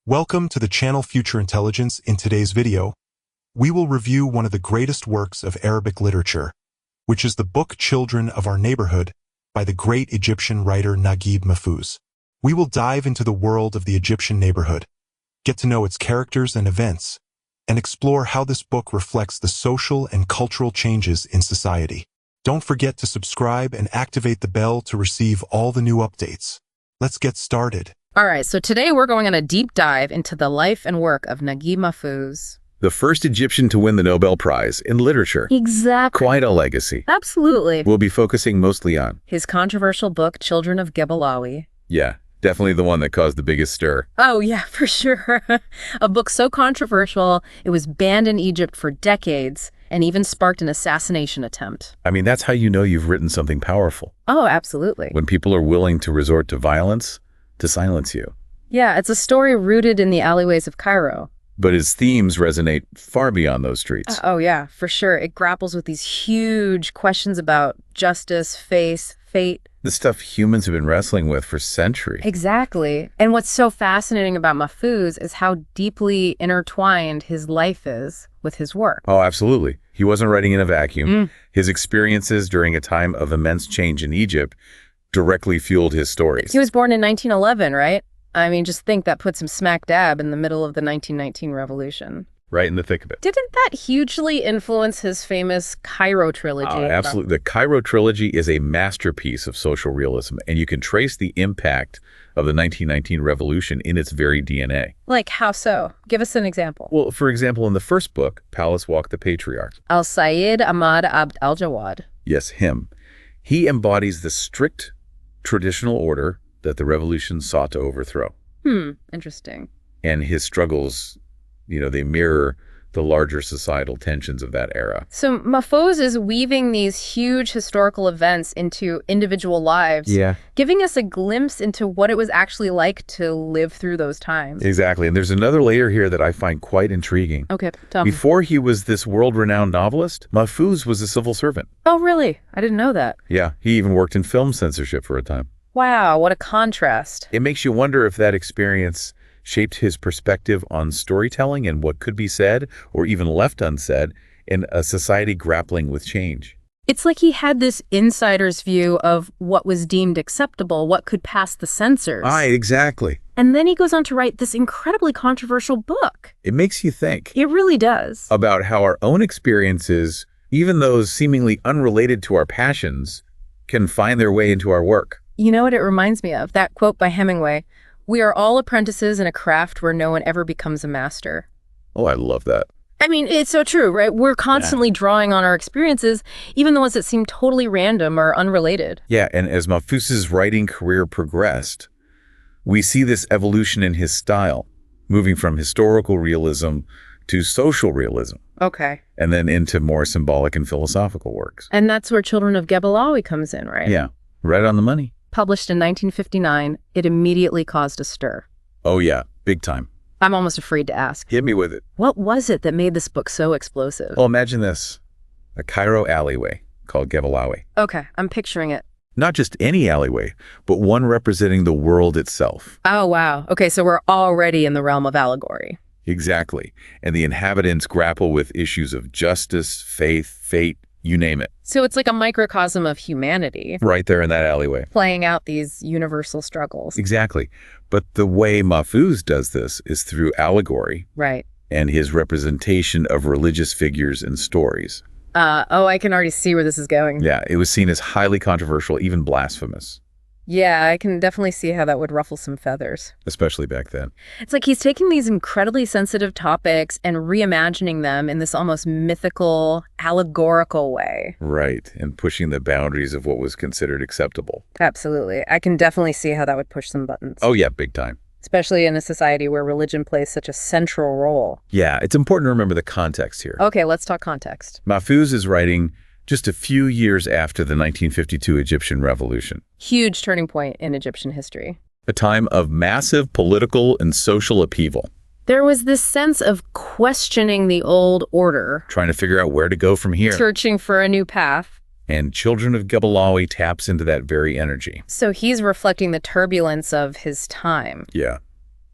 Welcome to the channel Future Intelligence. In today's video, we will review one of the greatest works of Arabic literature, which is the book Children of Our Neighborhood by the great Egyptian writer Naguib Mahfouz. We will dive into the world of the Egyptian neighborhood, get to know its characters and events, and explore how this book reflects the social and cultural changes in society. Don't forget to subscribe and activate the bell to receive all the new updates. Let's get started. All right, so today we're going on a deep dive into the life and work of Naguib Mahfouz. The first Egyptian to win the Nobel Prize in literature. Exactly. Quite a legacy. Absolutely. We'll be focusing mostly on his controversial book, Children of Gebelawi. Yeah, definitely the one that caused the biggest stir. Oh, yeah, for sure. A book so controversial, it was banned in Egypt for decades and even sparked an assassination attempt. I mean, that's how you know you've written something powerful. Oh, absolutely. When people are willing to resort to violence to silence you. Yeah, it's a story rooted in the alleyways of Cairo. But its themes resonate far beyond those streets. Oh, yeah, for sure. It grapples with these huge questions about justice, faith, fate. The stuff humans have been wrestling with for centuries. Exactly. And what's so fascinating about Mahfouz is how deeply intertwined his life is with his work. Oh, absolutely. He wasn't writing in a vacuum. His experiences during a time of immense change in Egypt directly fueled his stories. He was born in 1911, right? I mean, just think that puts him smack dab in the middle of the 1919 revolution. Right in the thick of it. Didn't that hugely influence his famous Cairo trilogy? Oh, absolutely. The Cairo trilogy is a masterpiece of social realism, and you can trace the impact of the 1919 revolution in its very DNA. Like how so? Give us an example. Well, for example, in the first book, Palace Walk the Patriarch. Al-Sayyid Ahmad Abd al-Jawad. Yes, him. He embodies the strict traditional order that the revolution sought to overthrow. Interesting. And his struggles, they mirror the larger societal tensions of that era. So Mahfouz is weaving these huge historical events into individual lives, giving us a glimpse into what it was actually like to live through those times. Exactly. And there's another layer here that I find quite intriguing. Okay, tell me. Before he was this world-renowned novelist, Mahfouz was a civil servant. Oh, really? I didn't know that. Yeah, he even worked in film censorship for a time. Wow, what a contrast. It makes you wonder if that experience shaped his perspective on storytelling and what could be said or even left unsaid in a society grappling with change. It's like he had this insider's view of what was deemed acceptable, what could pass the censors. Exactly. And then he goes on to write this incredibly controversial book. It makes you think. It really does. About how our own experiences, even those seemingly unrelated to our passions, can find their way into our work. You know what it reminds me of? That quote by Hemingway, "We are all apprentices in a craft where no one ever becomes a master." Oh, I love that. I mean, it's so true, right? We're constantly drawing on our experiences, even the ones that seem totally random or unrelated. Yeah, and as Mahfouz's writing career progressed, we see this evolution in his style, moving from historical realism to social realism. Okay. And then into more symbolic and philosophical works. And that's where Children of Gebelawi comes in, right? Yeah, right on the money. Published in 1959, it immediately caused a stir. Oh yeah, big time. I'm almost afraid to ask. Hit me with it. What was it that made this book so explosive? Well, imagine this. A Cairo alleyway called Gebelawi. Okay, I'm picturing it. Not just any alleyway, but one representing the world itself. Oh, wow. Okay, so we're already in the realm of allegory. Exactly. And the inhabitants grapple with issues of justice, faith, fate, you name it. So it's like a microcosm of humanity. Right there in that alleyway. Playing out these universal struggles. Exactly. But the way Mahfouz does this is through allegory. Right. And his representation of religious figures and stories. I can already see where this is going. Yeah, it was seen as highly controversial, even blasphemous. Yeah, I can definitely see how that would ruffle some feathers. Especially back then. It's like he's taking these incredibly sensitive topics and reimagining them in this almost mythical, allegorical way. Right, and pushing the boundaries of what was considered acceptable. Absolutely. I can definitely see how that would push some buttons. Oh yeah, big time. Especially in a society where religion plays such a central role. Yeah, it's important to remember the context here. Okay, let's talk context. Mahfouz is writing just a few years after the 1952 Egyptian Revolution. Huge turning point in Egyptian history. A time of massive political and social upheaval. There was this sense of questioning the old order. Trying to figure out where to go from here. Searching for a new path. And Children of Gebelawi taps into that very energy. So he's reflecting the turbulence of his time. Yeah.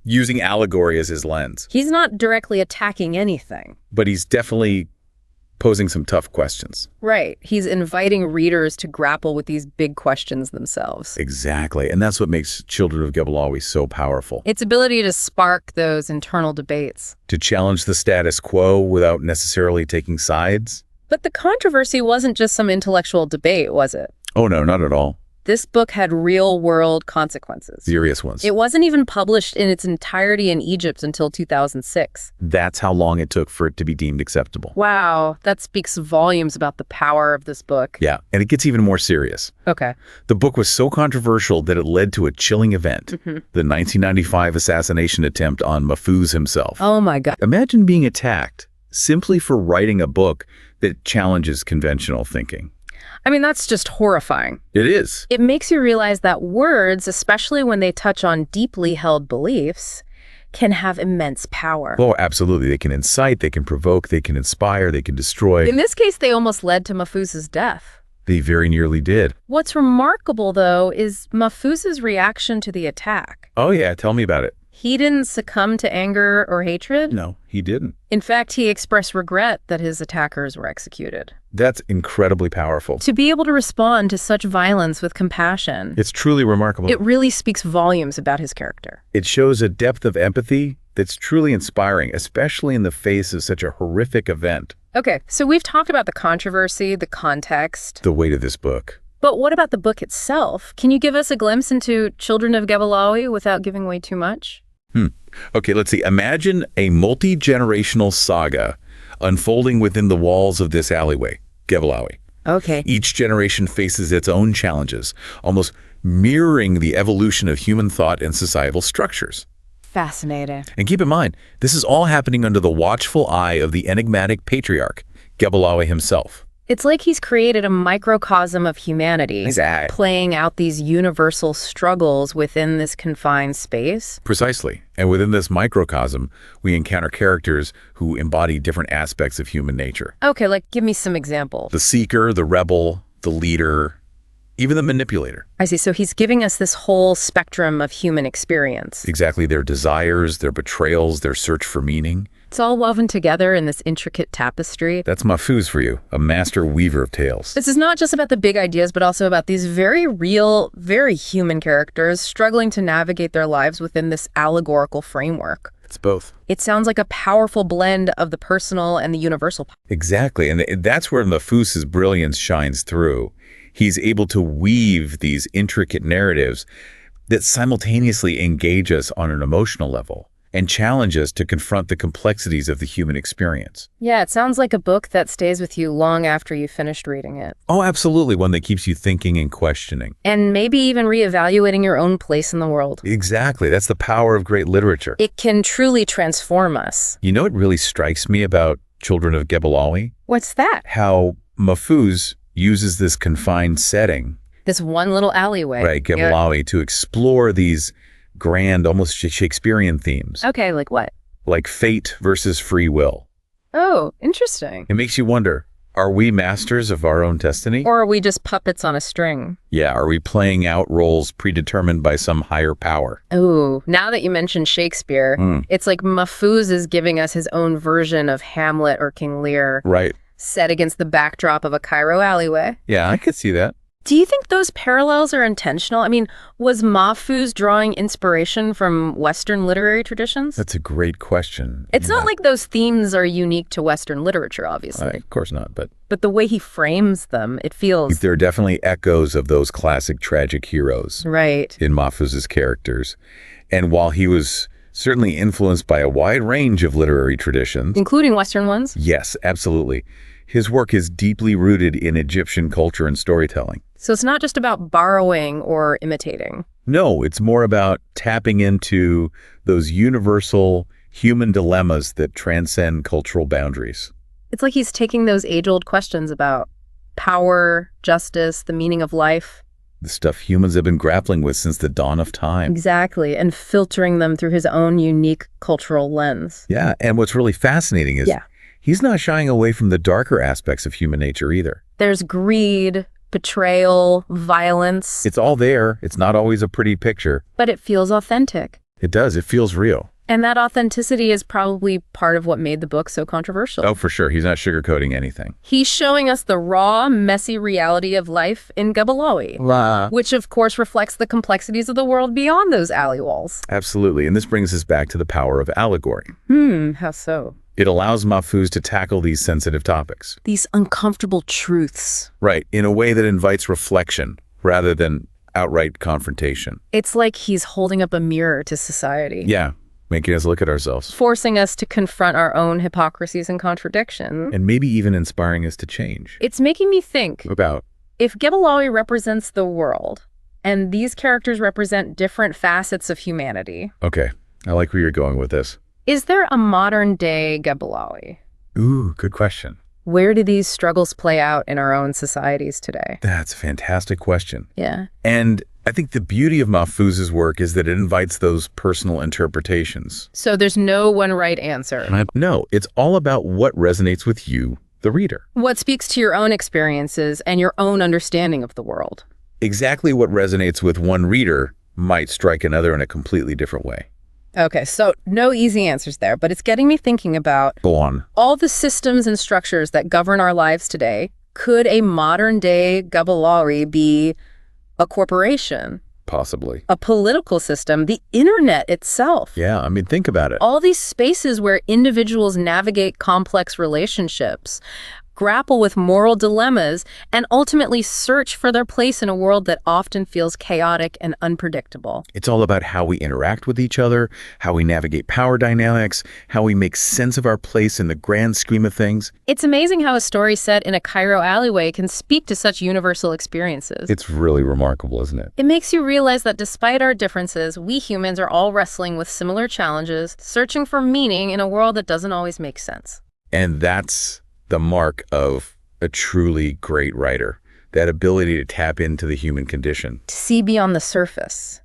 using allegory as his lens. He's not directly attacking anything. But he's definitely posing some tough questions. Right. He's inviting readers to grapple with these big questions themselves. Exactly. And that's what makes Children of Gebelawi so powerful. Its ability to spark those internal debates. To challenge the status quo without necessarily taking sides. But the controversy wasn't just some intellectual debate, was it? Oh, no, not at all. This book had real-world consequences. Serious ones. It wasn't even published in its entirety in Egypt until 2006. That's how long it took for it to be deemed acceptable. Wow, that speaks volumes about the power of this book. Yeah, and it gets even more serious. Okay. The book was so controversial that it led to a chilling event, the 1995 assassination attempt on Mahfouz himself. Oh my God. Imagine being attacked simply for writing a book that challenges conventional thinking. I mean, that's just horrifying. It is. It makes you realize that words, especially when they touch on deeply held beliefs, can have immense power. Oh, absolutely. They can incite, they can provoke, they can inspire, they can destroy. In this case, they almost led to Mahfouz's death. They very nearly did. What's remarkable, though, is Mahfouz's reaction to the attack. Oh, yeah. Tell me about it. He didn't succumb to anger or hatred. No, he didn't. In fact, he expressed regret that his attackers were executed. That's incredibly powerful. To be able to respond to such violence with compassion. It's truly remarkable. It really speaks volumes about his character. It shows a depth of empathy that's truly inspiring, especially in the face of such a horrific event. Okay, so we've talked about the controversy, the context. The weight of this book. But what about the book itself? Can you give us a glimpse into Children of Gebelawi without giving away too much? Okay, let's see. Imagine a multi-generational saga unfolding within the walls of this alleyway, Gebelawi. Okay. Each generation faces its own challenges, almost mirroring the evolution of human thought and societal structures. Fascinating. And keep in mind, this is all happening under the watchful eye of the enigmatic patriarch, Gebelawi himself. It's like he's created a microcosm of humanity, playing out these universal struggles within this confined space. Precisely. And within this microcosm, we encounter characters who embody different aspects of human nature. Okay, like give me some examples. The seeker, the rebel, the leader, even the manipulator. I see. So he's giving us this whole spectrum of human experience. Exactly. Their desires, their betrayals, their search for meaning. It's all woven together in this intricate tapestry. That's Mahfouz for you, a master weaver of tales. This is not just about the big ideas, but also about these very real, very human characters struggling to navigate their lives within this allegorical framework. It's both. It sounds like a powerful blend of the personal and the universal. Exactly. And that's where Mahfouz's brilliance shines through. He's able to weave these intricate narratives that simultaneously engage us on an emotional level and challenge us to confront the complexities of the human experience. Yeah, it sounds like a book that stays with you long after you finished reading it. Oh, absolutely. One that keeps you thinking and questioning. And maybe even reevaluating your own place in the world. Exactly. That's the power of great literature. It can truly transform us. You know what really strikes me about Children of Gebelawi? What's that? How Mahfouz uses this confined setting. This one little alleyway. Right, Gebelawi, to explore these grand, almost Shakespearean themes. Okay, like what? Like fate versus free will. Oh, interesting. It makes you wonder, are we masters of our own destiny? Or are we just puppets on a string? Yeah, are we playing out roles predetermined by some higher power? Oh, now that you mentioned Shakespeare, it's like Mahfouz is giving us his own version of Hamlet or King Lear. Right. Set against the backdrop of a Cairo alleyway. Yeah, I could see that. Do you think those parallels are intentional? I mean, was Mahfouz drawing inspiration from Western literary traditions? That's a great question. It's not like those themes are unique to Western literature, obviously. Of course not, but the way he frames them, it feels... There are definitely echoes of those classic tragic heroes. Right. In Mahfouz's characters. And while he was certainly influenced by a wide range of literary traditions... Including Western ones? Yes, absolutely. His work is deeply rooted in Egyptian culture and storytelling. So it's not just about borrowing or imitating. No, it's more about tapping into those universal human dilemmas that transcend cultural boundaries. It's like he's taking those age-old questions about power, justice, the meaning of life. The stuff humans have been grappling with since the dawn of time. Exactly, and filtering them through his own unique cultural lens. Yeah, and what's really fascinating is he's not shying away from the darker aspects of human nature either. There's greed, betrayal, violence. It's all there. It's not always a pretty picture. But it feels authentic. It does. It feels real. And that authenticity is probably part of what made the book so controversial. Oh, for sure. He's not sugarcoating anything. He's showing us the raw, messy reality of life in Gebelawi, which of course reflects the complexities of the world beyond those alley walls. Absolutely. And this brings us back to the power of allegory. How so? It allows Mahfouz to tackle these sensitive topics. These uncomfortable truths. Right, in a way that invites reflection rather than outright confrontation. It's like he's holding up a mirror to society. Yeah, making us look at ourselves. Forcing us to confront our own hypocrisies and contradictions. And maybe even inspiring us to change. It's making me think about if Gebelawi represents the world and these characters represent different facets of humanity. Okay, I like where you're going with this. Is there a modern-day Gebelawi? Ooh, good question. Where do these struggles play out in our own societies today? That's a fantastic question. Yeah. And I think the beauty of Mahfouz's work is that it invites those personal interpretations. So there's no one right answer. No, it's all about what resonates with you, the reader. What speaks to your own experiences and your own understanding of the world. Exactly what resonates with one reader might strike another in a completely different way. Okay, so no easy answers there, but it's getting me thinking about Go on. All the systems and structures that govern our lives today. Could a modern-day Gebelawi be a corporation? Possibly. A political system, the internet itself. Yeah, I mean, think about it. All these spaces where individuals navigate complex relationships, grapple with moral dilemmas, and ultimately search for their place in a world that often feels chaotic and unpredictable. It's all about how we interact with each other, how we navigate power dynamics, how we make sense of our place in the grand scheme of things. It's amazing how a story set in a Cairo alleyway can speak to such universal experiences. It's really remarkable, isn't it? It makes you realize that despite our differences, we humans are all wrestling with similar challenges, searching for meaning in a world that doesn't always make sense. And that's the mark of a truly great writer, that ability to tap into the human condition. To see beyond the surface,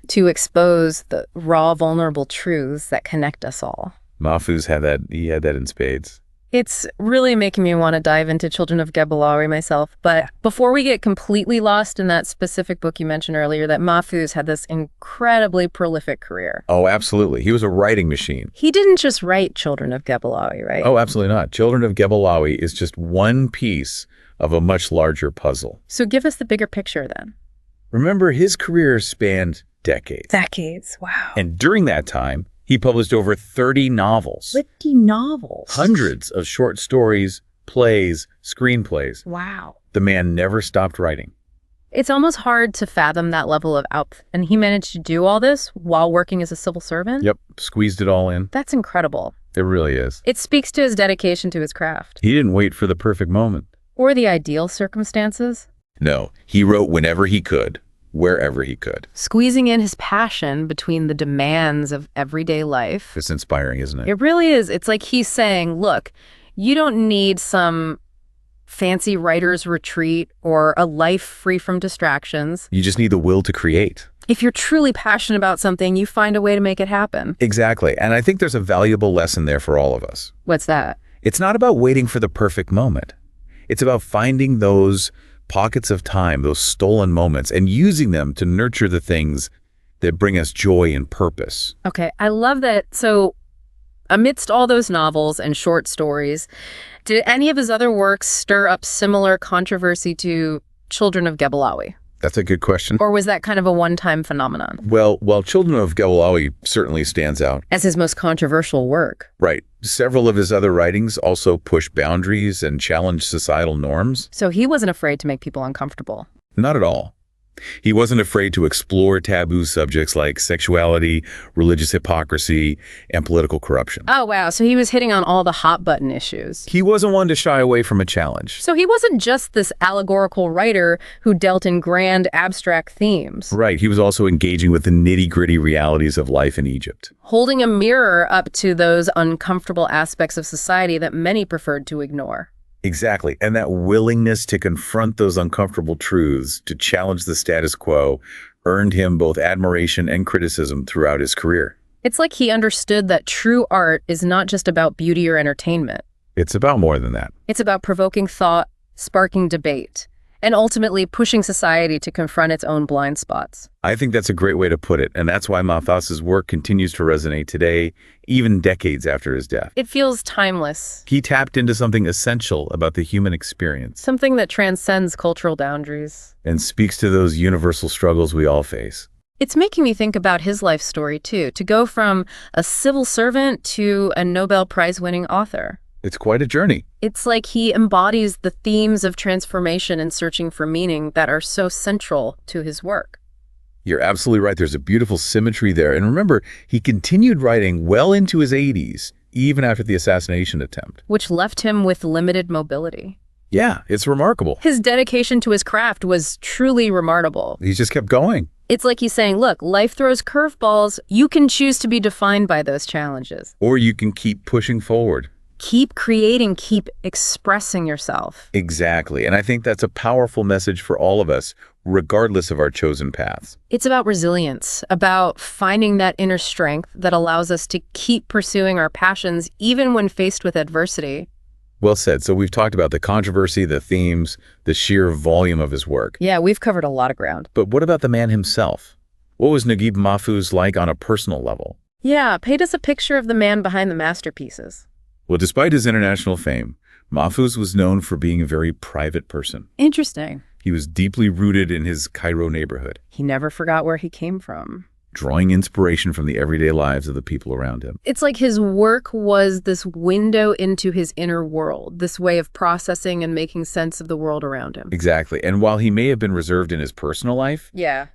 to expose the raw, vulnerable truths that connect us all. Mahfouz had that, he had that in spades. It's really making me want to dive into Children of Gebelawi myself. But before we get completely lost in that specific book you mentioned earlier, that Mahfouz had this incredibly prolific career. Oh, absolutely. He was a writing machine. He didn't just write Children of Gebelawi, right? Oh, absolutely not. Children of Gebelawi is just one piece of a much larger puzzle. So give us the bigger picture then. Remember, his career spanned decades. Decades, wow. And during that time, he published over 30 novels. 50 novels? Hundreds of short stories, plays, screenplays. Wow. The man never stopped writing. It's almost hard to fathom that level of output. And he managed to do all this while working as a civil servant? Yep, squeezed it all in. That's incredible. It really is. It speaks to his dedication to his craft. He didn't wait for the perfect moment. Or the ideal circumstances. No, he wrote whenever he could, wherever he could. Squeezing in his passion between the demands of everyday life. It's inspiring, isn't it? It really is. It's like he's saying, look, you don't need some fancy writer's retreat or a life free from distractions. You just need the will to create. If you're truly passionate about something, you find a way to make it happen. Exactly. And I think there's a valuable lesson there for all of us. What's that? It's not about waiting for the perfect moment. It's about finding those pockets of time, those stolen moments, and using them to nurture the things that bring us joy and purpose. Okay, I love that. So amidst all those novels and short stories, did any of his other works stir up similar controversy to Children of Gebelawi? That's a good question. Or was that kind of a one-time phenomenon? Well, while Children of Gebelawi certainly stands out as his most controversial work. Right. Several of his other writings also push boundaries and challenge societal norms. So he wasn't afraid to make people uncomfortable. Not at all. He wasn't afraid to explore taboo subjects like sexuality, religious hypocrisy, and political corruption. Oh, wow. So he was hitting on all the hot button issues. He wasn't one to shy away from a challenge. So he wasn't just this allegorical writer who dealt in grand abstract themes. Right. He was also engaging with the nitty-gritty realities of life in Egypt. Holding a mirror up to those uncomfortable aspects of society that many preferred to ignore. Exactly. And that willingness to confront those uncomfortable truths, to challenge the status quo, earned him both admiration and criticism throughout his career. It's like he understood that true art is not just about beauty or entertainment. It's about more than that. It's about provoking thought, sparking debate, And ultimately pushing society to confront its own blind spots. I think that's a great way to put it, and that's why Mahfouz's work continues to resonate today, even decades after his death. It feels timeless. He tapped into something essential about the human experience. Something that transcends cultural boundaries. And speaks to those universal struggles we all face. It's making me think about his life story, too, to go from a civil servant to a Nobel Prize-winning author. It's quite a journey. It's like he embodies the themes of transformation and searching for meaning that are so central to his work. You're absolutely right. There's a beautiful symmetry there. And remember, he continued writing well into his 80s, even after the assassination attempt. Which left him with limited mobility. Yeah, it's remarkable. His dedication to his craft was truly remarkable. He just kept going. It's like he's saying, look, life throws curveballs. You can choose to be defined by those challenges. Or you can keep pushing forward. Keep creating, keep expressing yourself. Exactly. And I think that's a powerful message for all of us, regardless of our chosen paths. It's about resilience, about finding that inner strength that allows us to keep pursuing our passions even when faced with adversity. Well said. So we've talked about the controversy, the themes, the sheer volume of his work. Yeah, we've covered a lot of ground. But what about the man himself? What was Naguib Mahfouz like on a personal level? Yeah, paint us a picture of the man behind the masterpieces. Well, despite his international fame, Mahfouz was known for being a very private person. Interesting. He was deeply rooted in his Cairo neighborhood. He never forgot where he came from. Drawing inspiration from the everyday lives of the people around him. It's like his work was this window into his inner world, this way of processing and making sense of the world around him. Exactly. And while he may have been reserved in his personal life, yeah,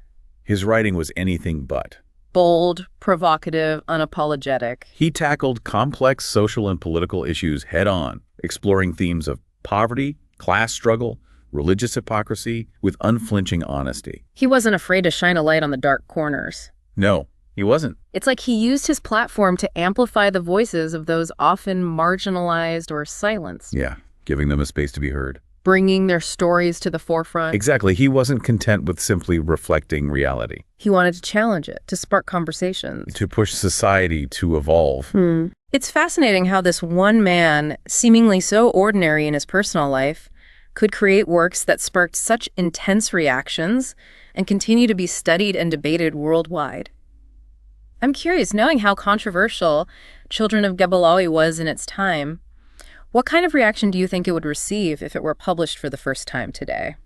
his writing was anything but. Bold, provocative, unapologetic. He tackled complex social and political issues head-on, exploring themes of poverty, class struggle, religious hypocrisy with unflinching honesty. He wasn't afraid to shine a light on the dark corners. No, he wasn't. It's like he used his platform to amplify the voices of those often marginalized or silenced. Yeah, giving them a space to be heard. Bringing their stories to the forefront. Exactly. He wasn't content with simply reflecting reality. He wanted to challenge it, to spark conversations. To push society to evolve. It's fascinating how this one man, seemingly so ordinary in his personal life, could create works that sparked such intense reactions and continue to be studied and debated worldwide. I'm curious, knowing how controversial Children of Gebelawi was in its time, what kind of reaction do you think it would receive if it were published for the first time today?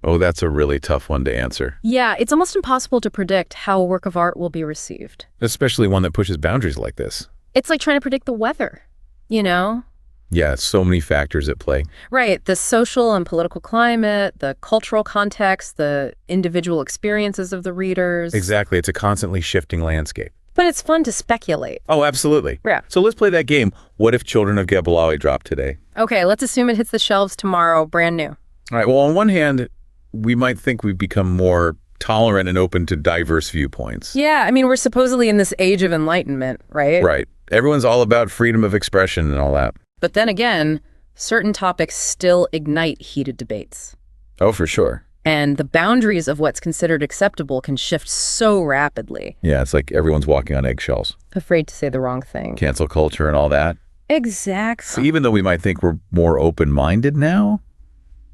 Oh, that's a really tough one to answer. Yeah, it's almost impossible to predict how a work of art will be received. Especially one that pushes boundaries like this. It's like trying to predict the weather, you know? Yeah, so many factors at play. Right, the social and political climate, the cultural context, the individual experiences of the readers. Exactly, it's a constantly shifting landscape. But it's fun to speculate. Oh, absolutely. Yeah. So let's play that game. What if Children of Gebelawi dropped today? Okay, let's assume it hits the shelves tomorrow, brand new. All right, well, on one hand, we might think we've become more tolerant and open to diverse viewpoints. Yeah, I mean, we're supposedly in this age of enlightenment, right? Right. Everyone's all about freedom of expression and all that. But then again, certain topics still ignite heated debates. Oh, for sure. And the boundaries of what's considered acceptable can shift so rapidly. Yeah, it's like everyone's walking on eggshells. Afraid to say the wrong thing. Cancel culture and all that. Exactly. So even though we might think we're more open-minded now,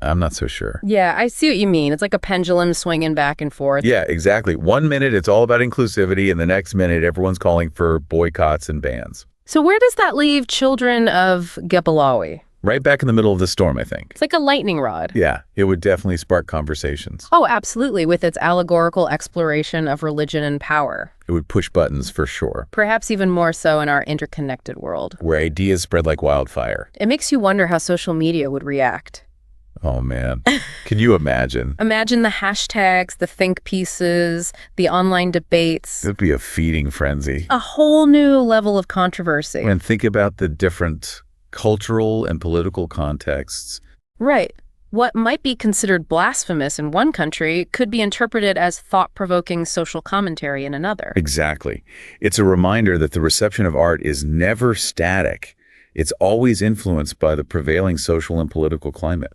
I'm not so sure. Yeah, I see what you mean. It's like a pendulum swinging back and forth. Yeah, exactly. 1 minute it's all about inclusivity, and the next minute everyone's calling for boycotts and bans. So where does that leave Children of Gebelawi? Right back in the middle of the storm, I think. It's like a lightning rod. Yeah, it would definitely spark conversations. Oh, absolutely, with its allegorical exploration of religion and power. It would push buttons for sure. Perhaps even more so in our interconnected world. Where ideas spread like wildfire. It makes you wonder how social media would react. Oh, man. Can you imagine? Imagine the hashtags, the think pieces, the online debates. It'd be a feeding frenzy. A whole new level of controversy. And think about the different cultural and political contexts. Right. What might be considered blasphemous in one country could be interpreted as thought-provoking social commentary in another. Exactly. It's a reminder that the reception of art is never static. It's always influenced by the prevailing social and political climate.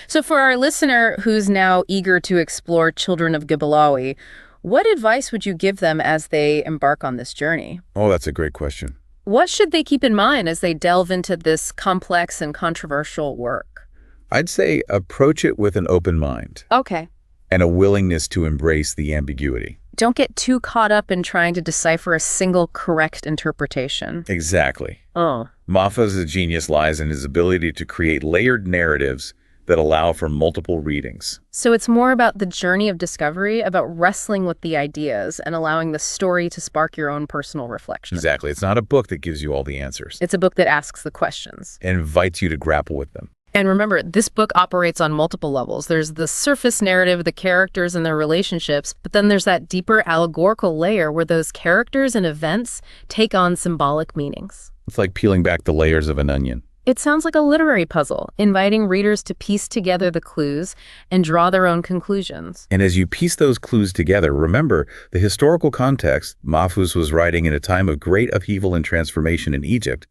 So for our listener who's now eager to explore Children of Gebelawi, what advice would you give them as they embark on this journey? Oh, that's a great question. What should they keep in mind as they delve into this complex and controversial work? I'd say approach it with an open mind Okay. and a willingness to embrace the ambiguity. Don't get too caught up in trying to decipher a single correct interpretation. Exactly. Oh. Mahfouz's genius lies in his ability to create layered narratives that allow for multiple readings. So it's more about the journey of discovery, about wrestling with the ideas and allowing the story to spark your own personal reflection. Exactly. It's not a book that gives you all the answers. It's a book that asks the questions. It invites you to grapple with them. And remember, this book operates on multiple levels. There's the surface narrative, the characters and their relationships, but then there's that deeper allegorical layer where those characters and events take on symbolic meanings. It's like peeling back the layers of an onion. It sounds like a literary puzzle, inviting readers to piece together the clues and draw their own conclusions. And as you piece those clues together, remember the historical context. Mahfouz was writing in a time of great upheaval and transformation in Egypt.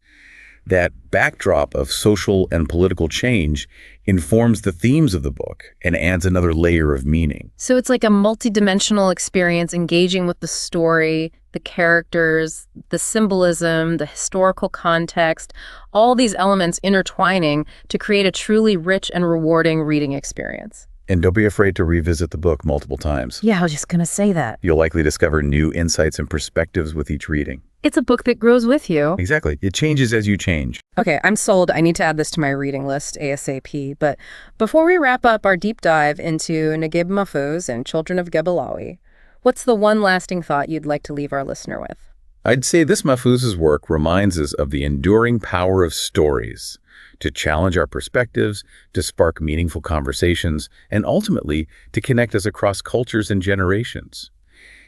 That backdrop of social and political change informs the themes of the book and adds another layer of meaning. So it's like a multidimensional experience engaging with the story, the characters, the symbolism, the historical context, all these elements intertwining to create a truly rich and rewarding reading experience. And don't be afraid to revisit the book multiple times. Yeah, I was just going to say that. You'll likely discover new insights and perspectives with each reading. It's a book that grows with you. Exactly. It changes as you change. Okay, I'm sold. I need to add this to my reading list ASAP. But before we wrap up our deep dive into Naguib Mahfouz and Children of Gebelawi, what's the one lasting thought you'd like to leave our listener with? I'd say this Mahfouz's work reminds us of the enduring power of stories to challenge our perspectives, to spark meaningful conversations, and ultimately to connect us across cultures and generations.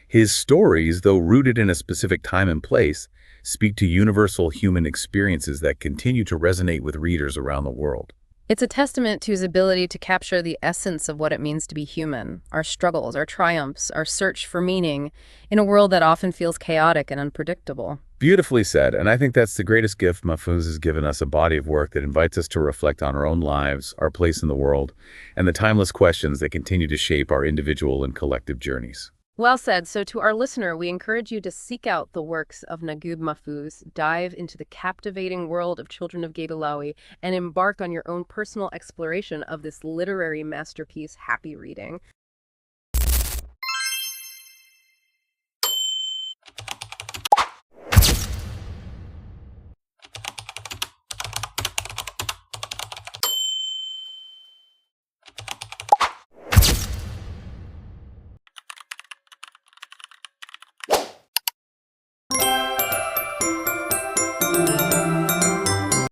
His stories, though rooted in a specific time and place, speak to universal human experiences that continue to resonate with readers around the world. It's a testament to his ability to capture the essence of what it means to be human, our struggles, our triumphs, our search for meaning, in a world that often feels chaotic and unpredictable. Beautifully said, and I think that's the greatest gift Mahfouz has given us, a body of work that invites us to reflect on our own lives, our place in the world, and the timeless questions that continue to shape our individual and collective journeys. Well said. So to our listener, we encourage you to seek out the works of Naguib Mahfouz, dive into the captivating world of Children of Gebelawi, and embark on your own personal exploration of this literary masterpiece. Happy reading.